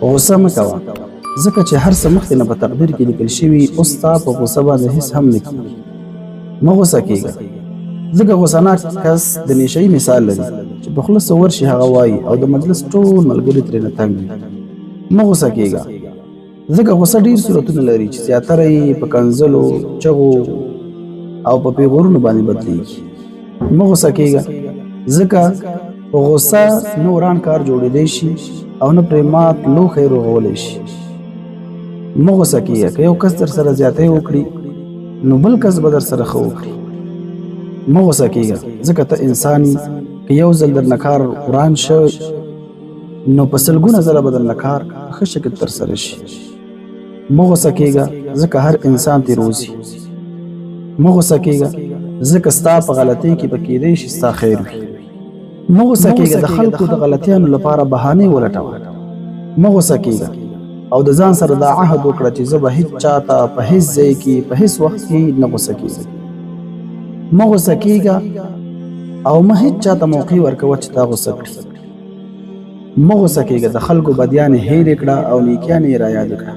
غصه مه کوه، ځکه چې هر څه مخکې نه په تقدیر کې لیکل شوي، اوس ستا په غصه باندې هېڅ هم نه کېږي. مه غصه کېږه، ځکه غصناک کس د نیشهیي مثال لري چې په خوله څه ورشي هغه وایي او د مجلس ټول ملګري ترېنه تنګ وي. مه غصه کېږه، ځکه غصه ډېر صورتونه لري چې زیاتره یې په کنځلو، چغو او په پیغورونو باندې بدلېږي. مه غصه کېږه، ځکه په غصه نه وران کار جوړېدی شي او نه پرې مات لوښی رغولی شي. مه غصه کېږه، که یو کس در سره زیاتی وکړي نو بل کس به در سره ښه وکړي. مه غصه کېږه، ځکه ته انسان یې، که یو ځل درنه کار وران شوی نو په سلګونه ځله به درنه کار په ښه شکل ترسره شي. مه غصه کېږه، ځکه هر انسان تېروځي. مه غصه کېږه، ځکه ستا په غلطۍ کې به کېدی شي ستا خیر وي. مه غصه کېږه، د خلکو د غلطیانو لپاره بهانې ولټوه. مه غصه کېږه او د ځان سره دا عهد وکړه چې زه به هېڅ چاته په هېڅ ځای کې په هېڅ وخت کې نه غصه کېږم. مه غصه کېږه او مه هېڅ چاته موقع ورکوه چې تا غصه کړي. مه غصه کېږه، د خلکو بدیانې هېرې کړه او نیکیانې یې رایادې کړه.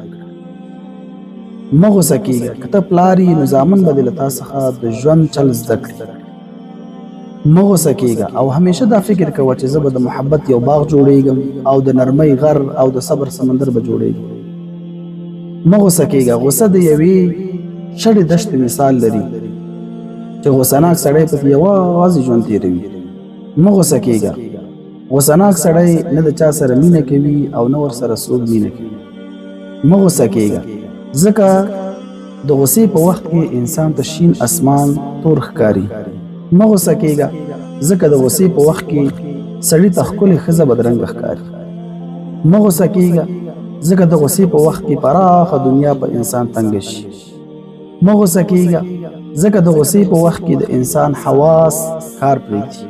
مه غصه کېږه، که ته پلار یې نو زامن به دې له تا څخه د ژوند چل زده کړي. مه غصه کېږه او همیشه دا فکر کوه چې زه به د محبت یو باغ جوړېږم او د نرمۍ غر او د صبر سمندر به جوړېږم. مه غصه کېږه، غصه د یوې شړې دښتې مثال لري چې غصناک سړی پکې یوازې ژوند تېروي. مه غصه کېږه، غصناک سړی نه د چا سره مینه کوي او نه ورسره څوک مینه کوي. مه غصه کېږه، ځکه د غصې په وخت کې انسان ته شین اسمان تور ښکاري. مه غصه کېږه، ځکه د غصې په وخت کې سړي ته ښکلې ښځه بدرنګه ښکاري. مه غصه کېږه، ځکه د غصې په وخت کې پراخه دنیا په انسان تنګه شي. مه غصه کېږه، ځکه د غصې په وخت کې د انسان حواس کار پرېږدي.